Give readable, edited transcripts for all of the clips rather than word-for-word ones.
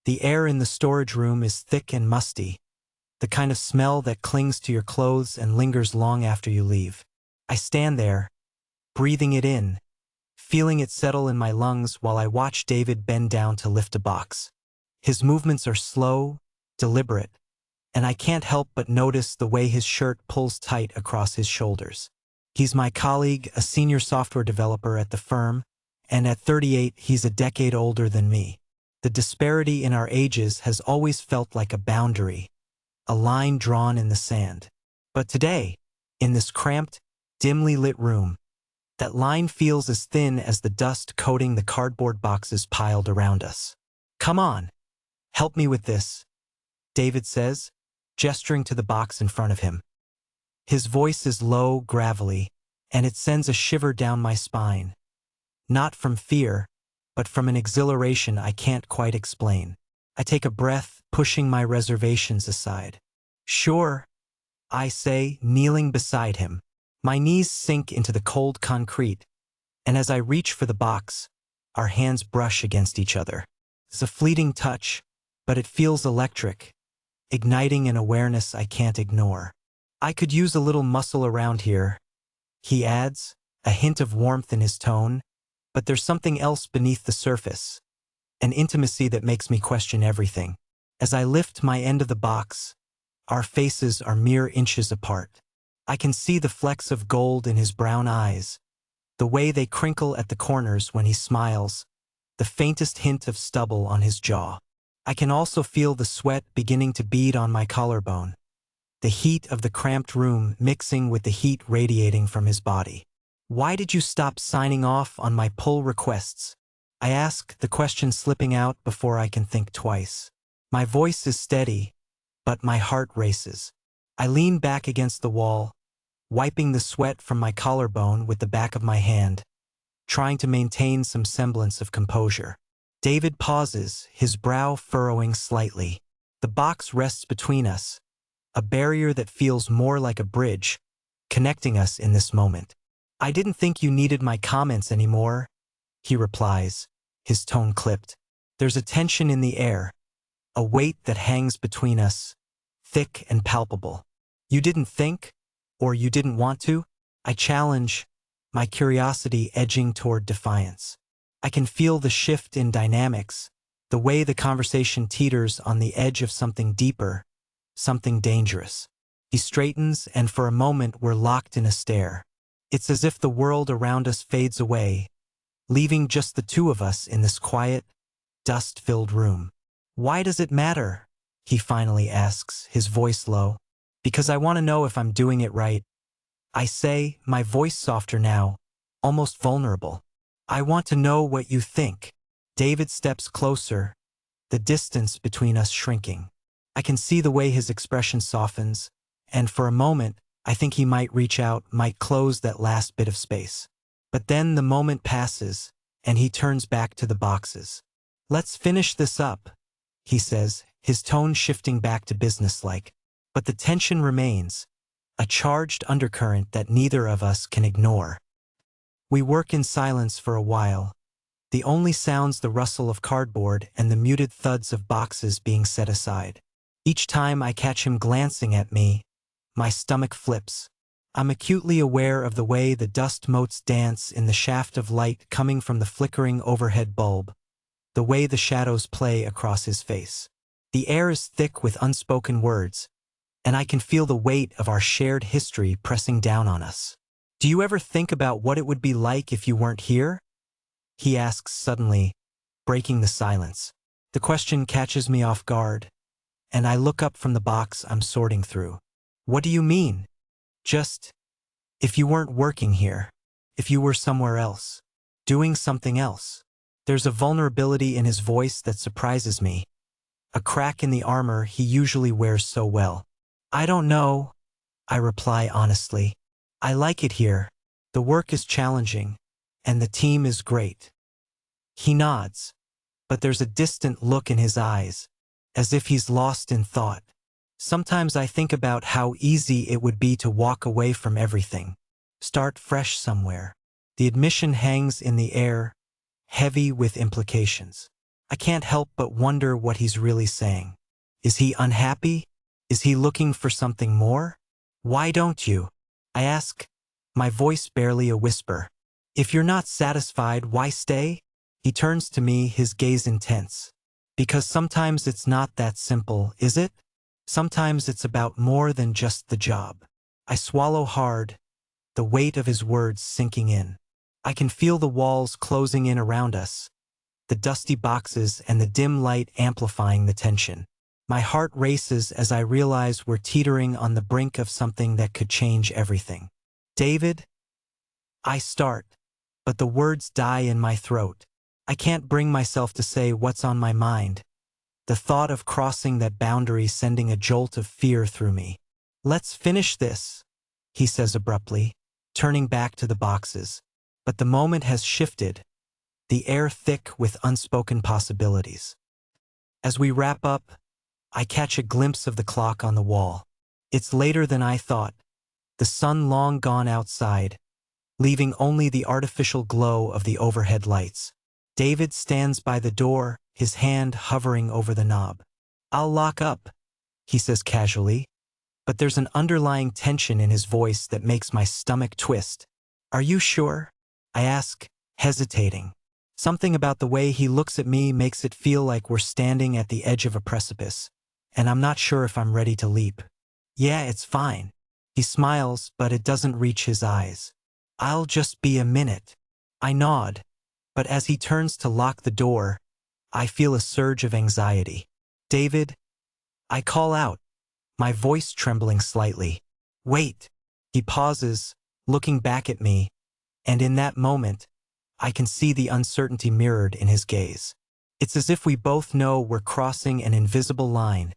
The air in the storage room is thick and musty, the kind of smell that clings to your clothes and lingers long after you leave. I stand there, breathing it in, feeling it settle in my lungs while I watch David bend down to lift a box. His movements are slow, deliberate, and I can't help but notice the way his shirt pulls tight across his shoulders. He's my colleague, a senior software developer at the firm, and at 38, he's a decade older than me. The disparity in our ages has always felt like a boundary, a line drawn in the sand. But today, in this cramped, dimly lit room, that line feels as thin as the dust coating the cardboard boxes piled around us. "Come on, help me with this," David says, gesturing to the box in front of him. His voice is low, gravelly, and it sends a shiver down my spine. Not from fear, but from an exhilaration I can't quite explain. I take a breath, pushing my reservations aside. "Sure," I say, kneeling beside him. My knees sink into the cold concrete, and as I reach for the box, our hands brush against each other. It's a fleeting touch, but it feels electric, igniting an awareness I can't ignore. "I could use a little muscle around here," he adds, a hint of warmth in his tone, but there's something else beneath the surface, an intimacy that makes me question everything. As I lift my end of the box, our faces are mere inches apart. I can see the flecks of gold in his brown eyes, the way they crinkle at the corners when he smiles, the faintest hint of stubble on his jaw. I can also feel the sweat beginning to bead on my collarbone, the heat of the cramped room mixing with the heat radiating from his body. "Why did you stop signing off on my pull requests?" I ask, the question slipping out before I can think twice. My voice is steady, but my heart races. I lean back against the wall, wiping the sweat from my collarbone with the back of my hand, trying to maintain some semblance of composure. David pauses, his brow furrowing slightly. The box rests between us, a barrier that feels more like a bridge, connecting us in this moment. "I didn't think you needed my comments anymore," he replies, his tone clipped. There's a tension in the air, a weight that hangs between us, thick and palpable. "You didn't think? Or you didn't want to?" I challenge, my curiosity edging toward defiance. I can feel the shift in dynamics, the way the conversation teeters on the edge of something deeper, something dangerous. He straightens, and for a moment we're locked in a stare. It's as if the world around us fades away, leaving just the two of us in this quiet, dust-filled room. "Why does it matter?" he finally asks, his voice low. "Because I want to know if I'm doing it right," I say, my voice softer now, almost vulnerable. "I want to know what you think." David steps closer, the distance between us shrinking. I can see the way his expression softens, and for a moment, I think he might reach out, might close that last bit of space. But then the moment passes, and he turns back to the boxes. "Let's finish this up," he says, his tone shifting back to businesslike. But the tension remains, a charged undercurrent that neither of us can ignore. We work in silence for a while, the only sounds the rustle of cardboard and the muted thuds of boxes being set aside. Each time I catch him glancing at me, my stomach flips. I'm acutely aware of the way the dust motes dance in the shaft of light coming from the flickering overhead bulb, the way the shadows play across his face. The air is thick with unspoken words, and I can feel the weight of our shared history pressing down on us. "Do you ever think about what it would be like if you weren't here?" he asks suddenly, breaking the silence. The question catches me off guard, and I look up from the box I'm sorting through. "What do you mean?" "Just, if you weren't working here, if you were somewhere else, doing something else." There's a vulnerability in his voice that surprises me, a crack in the armor he usually wears so well. "I don't know," I reply honestly. "I like it here. The work is challenging, and the team is great." He nods, but there's a distant look in his eyes, as if he's lost in thought. Sometimes I think about how easy it would be to walk away from everything, start fresh somewhere. The admission hangs in the air, heavy with implications. I can't help but wonder what he's really saying. Is he unhappy? Is he looking for something more? Why don't you? I ask, my voice barely a whisper. If you're not satisfied, why stay? He turns to me, his gaze intense. Because sometimes it's not that simple, is it? Sometimes it's about more than just the job. I swallow hard, the weight of his words sinking in. I can feel the walls closing in around us, the dusty boxes and the dim light amplifying the tension. My heart races as I realize we're teetering on the brink of something that could change everything. David? I start, but the words die in my throat. I can't bring myself to say what's on my mind, the thought of crossing that boundary sending a jolt of fear through me. Let's finish this, he says abruptly, turning back to the boxes. But the moment has shifted, the air thick with unspoken possibilities. As we wrap up, I catch a glimpse of the clock on the wall. It's later than I thought, the sun long gone outside, leaving only the artificial glow of the overhead lights. David stands by the door, his hand hovering over the knob. I'll lock up, he says casually, but there's an underlying tension in his voice that makes my stomach twist. Are you sure? I ask, hesitating. Something about the way he looks at me makes it feel like we're standing at the edge of a precipice, and I'm not sure if I'm ready to leap. Yeah, it's fine. He smiles, but it doesn't reach his eyes. I'll just be a minute. I nod, but as he turns to lock the door, I feel a surge of anxiety. David? I call out, my voice trembling slightly. Wait. He pauses, looking back at me, and in that moment, I can see the uncertainty mirrored in his gaze. It's as if we both know we're crossing an invisible line,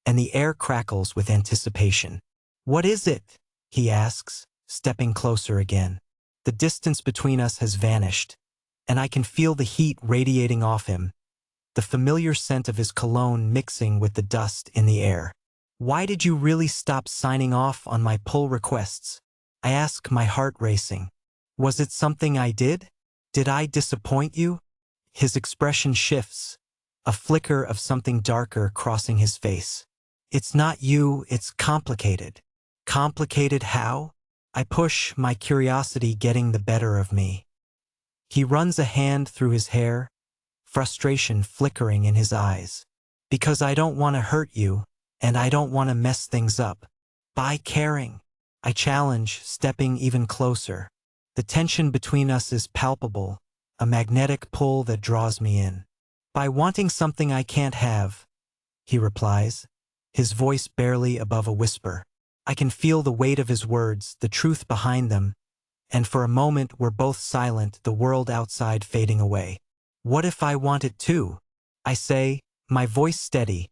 and the air crackles with anticipation. What is it? He asks, stepping closer again. The distance between us has vanished, and I can feel the heat radiating off him, the familiar scent of his cologne mixing with the dust in the air. Why did you really stop signing off on my pull requests? I ask, my heart racing. Was it something I did? Did I disappoint you? His expression shifts, a flicker of something darker crossing his face. It's not you, it's complicated. Complicated how? I push, my curiosity getting the better of me. He runs a hand through his hair, frustration flickering in his eyes. Because I don't want to hurt you, and I don't want to mess things up. By caring, I challenge, stepping even closer. The tension between us is palpable, a magnetic pull that draws me in. By wanting something I can't have, he replies, his voice barely above a whisper. I can feel the weight of his words, the truth behind them, and for a moment we're both silent, the world outside fading away. What if I want it too? I say, my voice steady,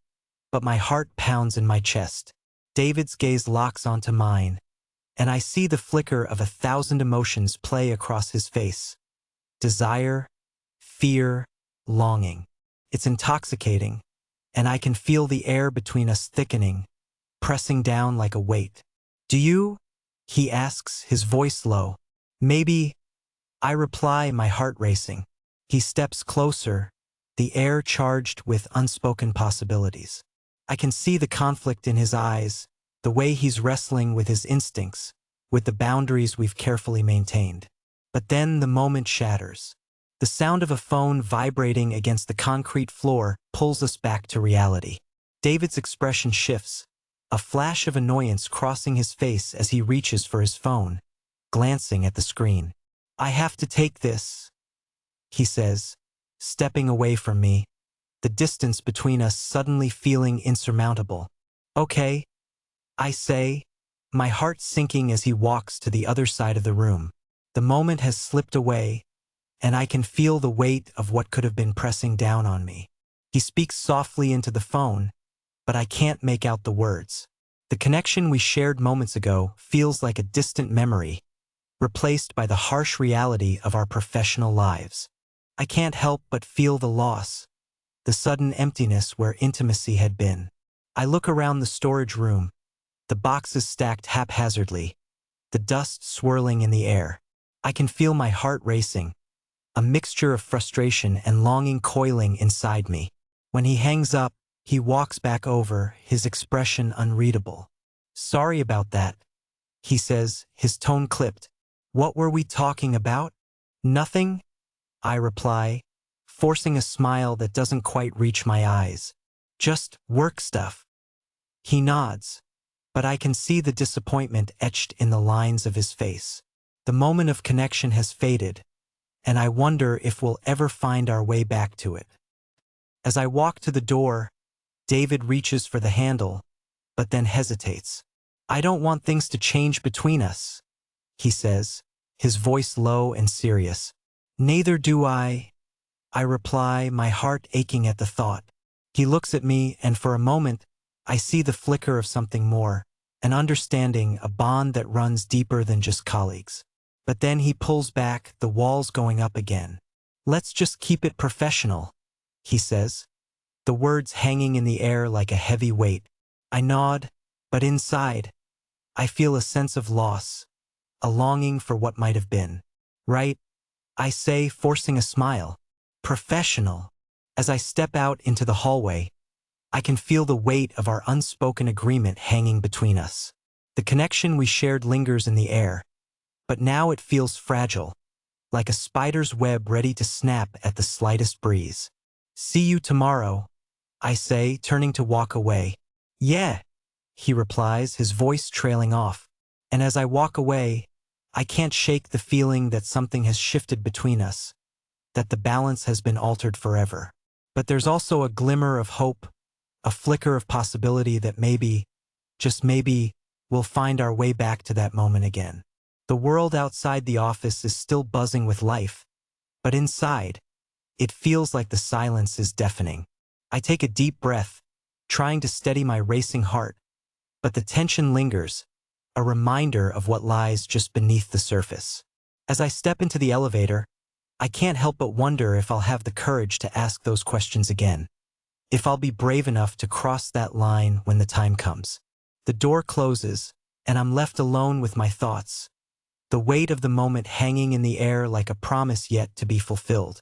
but my heart pounds in my chest. David's gaze locks onto mine, and I see the flicker of 1,000 emotions play across his face. Desire, fear, longing. It's intoxicating, and I can feel the air between us thickening, pressing down like a weight. Do you? He asks, his voice low. Maybe. I reply, my heart racing. He steps closer, the air charged with unspoken possibilities. I can see the conflict in his eyes, the way he's wrestling with his instincts, with the boundaries we've carefully maintained. But then the moment shatters. The sound of a phone vibrating against the concrete floor pulls us back to reality. David's expression shifts, a flash of annoyance crossing his face as he reaches for his phone, glancing at the screen. I have to take this, he says, stepping away from me, the distance between us suddenly feeling insurmountable. Okay, I say, my heart sinking as he walks to the other side of the room. The moment has slipped away, and I can feel the weight of what could have been pressing down on me. He speaks softly into the phone, but I can't make out the words. The connection we shared moments ago feels like a distant memory, replaced by the harsh reality of our professional lives. I can't help but feel the loss, the sudden emptiness where intimacy had been. I look around the storage room, the boxes stacked haphazardly, the dust swirling in the air. I can feel my heart racing, a mixture of frustration and longing coiling inside me. When he hangs up, he walks back over, his expression unreadable. "Sorry about that," he says, his tone clipped. "What were we talking about?" "Nothing," I reply, forcing a smile that doesn't quite reach my eyes. "Just work stuff." He nods, but I can see the disappointment etched in the lines of his face. The moment of connection has faded, and I wonder if we'll ever find our way back to it. As I walk to the door, David reaches for the handle, but then hesitates. "I don't want things to change between us," he says, his voice low and serious. "Neither do I reply, my heart aching at the thought. He looks at me, and for a moment, I see the flicker of something more, an understanding, a bond that runs deeper than just colleagues. But then he pulls back, the walls going up again. "Let's just keep it professional," he says, the words hanging in the air like a heavy weight. I nod, but inside, I feel a sense of loss, a longing for what might have been. "Right," I say, forcing a smile. "Professional." As I step out into the hallway, I can feel the weight of our unspoken agreement hanging between us. The connection we shared lingers in the air, but now it feels fragile, like a spider's web ready to snap at the slightest breeze. "See you tomorrow," I say, turning to walk away. "Yeah," he replies, his voice trailing off. And as I walk away, I can't shake the feeling that something has shifted between us, that the balance has been altered forever. But there's also a glimmer of hope, a flicker of possibility that maybe, just maybe, we'll find our way back to that moment again. The world outside the office is still buzzing with life, but inside, it feels like the silence is deafening. I take a deep breath, trying to steady my racing heart, but the tension lingers, a reminder of what lies just beneath the surface. As I step into the elevator, I can't help but wonder if I'll have the courage to ask those questions again, if I'll be brave enough to cross that line when the time comes. The door closes, and I'm left alone with my thoughts, the weight of the moment hanging in the air like a promise yet to be fulfilled.